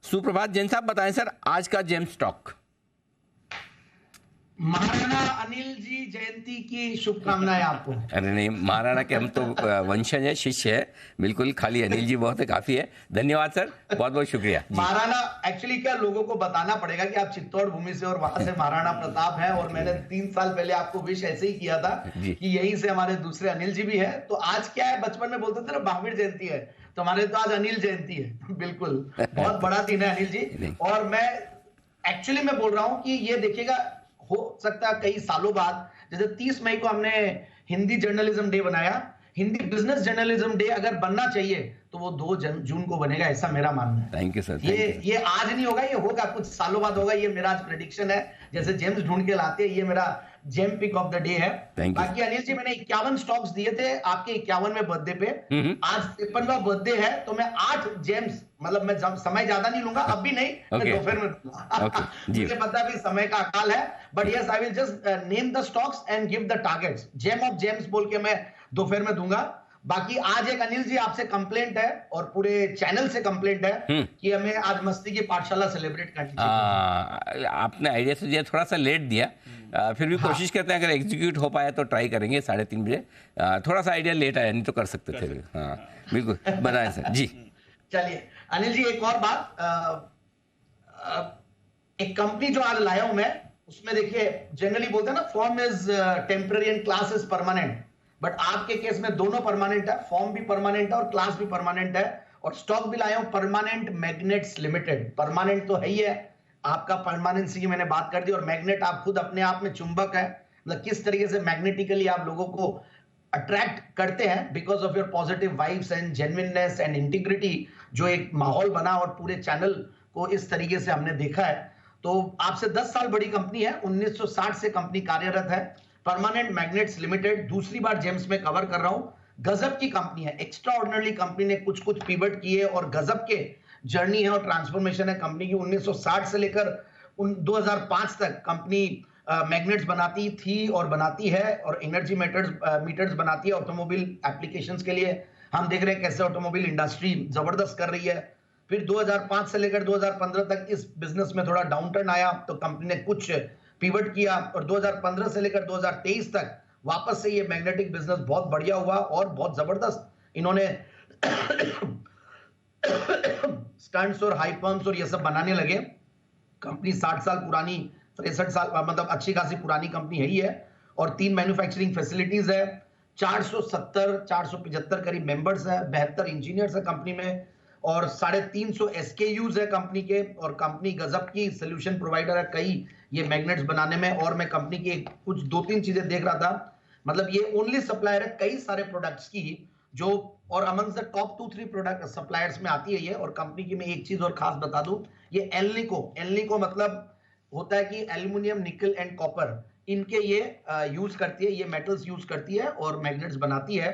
सुप्रभात जैन साहब, बताएं सर आज का जेम स्टॉक। महाराणा अनिल जी जयंती की शुभकामनाएं आपको। अरे नहीं, महाराणा के हम तो वंशज है, शिष्य है, बिल्कुल। खाली अनिल जी बहुत है, काफी है। धन्यवाद सर, बहुत बहुत शुक्रिया। महाराणा एक्चुअली क्या लोगों को बताना पड़ेगा कि आप चित्तौड़ भूमि से और वहां से महाराणा प्रताप है, और मैंने 3 साल पहले आपको विश ऐसे ही किया था कि यहीं से हमारे दूसरे अनिल जी भी है। तो आज क्या है, बचपन में बोलते थे ना महावीर जयंती है, तो हमारे तो आज अनिल जयंती है। बिल्कुल बहुत बड़ा दिन है अनिल जी। और मैं एक्चुअली मैं बोल रहा हूं कि ये देखिएगा, हो सकता है कई सालों बाद, जैसे 30 मई को हमने हिंदी जर्नलिज्म डे बनाया, हिंदी बिजनेस जर्नलिज्म डे अगर बनना चाहिए तो वो 2 जून को बनेगा, ऐसा मेरा मानना है। Thank you sir. ये आज नहीं होगा, ये होगा कुछ सालों बाद होगा, ये मेरा आज प्रेडिक्शन है। जैसे जेम्स ढूंढ के लाते हैं, ये मेरा gem pick of the day है। बाकी अनिल जी, मैंने 51 स्टॉक्स दिए थे आपके 51वें बर्थडे पे। आज 53वां बर्थडे है, तो मैं 8 जेम्स, मतलब मैं समय ज्यादा नहीं लूंगा, अब भी नहीं, मैं दोपहर में दूंगा। मुझे पता भी समय का अकाल है, but yes I will just name the stocks and give the targets. Gem of gems बोल के मैं दोपहर में दूंगा। बाकी आज एक अनिल जी आपसे कंप्लेंट है और पूरे चैनल से कंप्लेंट है कि हमें आज मस्ती की पाठशाला सेलिब्रेट करनी चाहिए। आपने आइडिया से दिया, थोड़ा सा लेट दिया, फिर भी कोशिश करते हैं, अगर एग्जीक्यूट हो पाया तो ट्राई करेंगे 3:30 बजे। थोड़ा सा आइडिया लेट आया, नहीं तो कर सकते थे। हाँ बिल्कुल, बताएं सर जी। चलिए अनिल जी, एक और बात, एक कंपनी जो आज लाया हूं मैं, उसमें देखिए जनरली बोलते हैं ना, form is temporary and class is permanent, but आपके केस में दोनों परमानेंट है, फॉर्म भी परमानेंट है और क्लास भी परमानेंट है। और स्टॉक भी लाया हूं, परमानेंट मैग्नेट्स लिमिटेड। परमानेंट तो है ही है, आपका परमानेंसी की मैंने बात कर दी, और मैग्नेट आप खुद अपने आप में चुंबक है, मतलब किस तरीके से मैग्नेटिकली आप लोगों को अट्रैक्ट करते हैं because of your positive vibes and genuineness and integrity, जो एक माहौल बना और पूरे चैनल को इस तरीके से हमने देखा है। तो आपसे 10 साल बड़ी कंपनी है, 1960 से कंपनी कार्यरत है। परमानेंट मैग्नेट्स लिमिटेड दूसरी बार जेम्स में कवर कर रहा हूं। गजब की कंपनी है, एक्स्ट्राऑर्डिनरी कंपनी ने कुछ पिवट किए और गजब के जर्नी है और ट्रांसफॉर्मेशन है कंपनी की। 1960 से लेकर 2005 तक कंपनी मैग्नेट्स बनाती थी और बनाती है, और एनर्जी मीटर्स बनाती है ऑटोमोबाइल एप्लीकेशंस के लिए। हम देख रहे हैं कैसे ऑटोमोबाइल इंडस्ट्री जबरदस्त कर रही है। फिर 2005 से लेकर 2015 तक इस बिजनेस में थोड़ा डाउनटर्न आया, तो कंपनी ने कुछ पिवट किया, और 2015 से लेकर 2023 तक वापस से ये मैग्नेटिक बिजनेस बहुत बढ़िया हुआ और बहुत जबरदस्त इन्होंने स्टंट्स और हाई पंप्स और ये सब बनाने लगे। कंपनी 60 साल पुरानी, 63 साल, मतलब अच्छी खासी पुरानी कंपनी है ही है, और 3 मैन्युफैक्चरिंग फैसिलिटीज है, 475 करीब मेंबर्स है, 72 इंजीनियर्स है कंपनी में, और 350 SKUs है कंपनी के। और कंपनी गजब की सोल्यूशन प्रोवाइडर है कई ये मैग्नेट्स बनाने में। और मैं कंपनी की कुछ 2-3 चीजें देख रहा था, मतलब ये ओनली सप्लायर है कई सारे प्रोडक्ट्स की, जो और among the top 2-3 product suppliers में आती है ये। और कंपनी की मैं एक चीज और खास बता दूं, ये एल्निको मतलब होता है कि एल्यूमिनियम, निकल एंड कॉपर, इनके ये यूज करती है, ये मेटल्स यूज करती है और मैग्नेट्स बनाती है।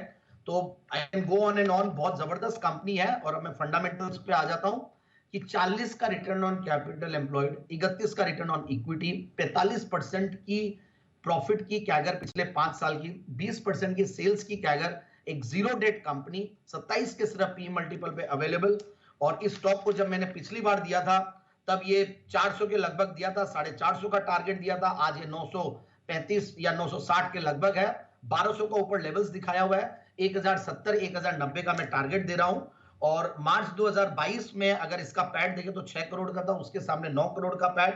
तो I can go on and on, बहुत जबरदस्त कंपनी है। और मैं फंडामेंटल्स पे आ जाता हूं कि 40 का रिटर्न ऑन कैपिटल एम्प्लॉयड, 31 का रिटर्न ऑन इक्विटी, 45% की प्रॉफिट की कैगर पिछले 5 साल की, 20% की सेल्स की कैगर, एक जीरो डेट कंपनी, 27 के सिर्फ पी मल्टीपल पे अवेलेबल। और इस स्टॉक को जब मैंने पिछली बार दिया था तब ये 400 के लगभग दिया था, 450 का टारगेट दिया था, आज ये 935 या 960 के लगभग है, 1200 का ऊपर लेवल्स दिखाया हुआ है, 1070, 1090 का मैं टारगेट दे रहा हूं। और मार्च 2022 में अगर इसका पैड देखें तो 6 करोड़ का था, उसके सामने 9 करोड़ का पैड।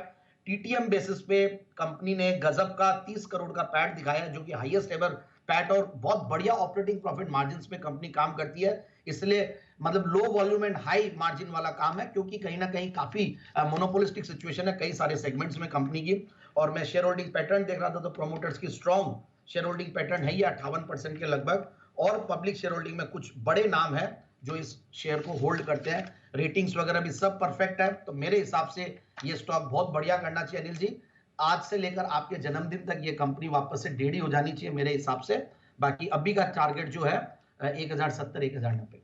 टीटीएम बेसिस पे कंपनी ने गजब का 30 करोड़ का पैड दिखाया, जो कि हाईएस्ट एवर पैड, और बहुत बढ़िया ऑपरेटिंग प्रॉफिट मार्जिन्स में कंपनी काम करती है। इसलिए मतलब low volume and high margin वाला काम है, क्योंकि कहीं ना कहीं काफी मोनोपोलिस्टिक सिचुएशन है कई सारे सेगमेंट्स में कंपनी की। और मैं शेयर होल्डिंग पैटर्न देख रहा था, तो प्रोमोटर्स की स्ट्रॉन्ग शेयर होल्डिंग पैटर्न है, ये 58% के लगभग। और पब्लिक शेयर होल्डिंग में कुछ बड़े नाम है जो इस शेयर को होल्ड करते हैं, रेटिंग्स वगैरह भी सब परफेक्ट है। तो मेरे हिसाब से ये स्टॉक बहुत बढ़िया करना चाहिए अनिल जी। आज से लेकर आपके जन्मदिन तक ये कंपनी वापस से डेढ़ी हो जानी चाहिए मेरे हिसाब से। बाकी अभी का टारगेट जो है 1070, 1090 का।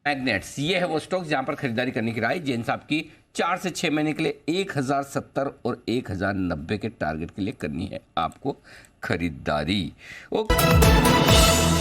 मैग्नेट्स, ये है वो स्टॉक जहां पर खरीदारी करने की राय जैन साहब की 4 से 6 महीने के लिए 1070 और 1090 के टारगेट के लिए करनी है आपको खरीदारी। ओके।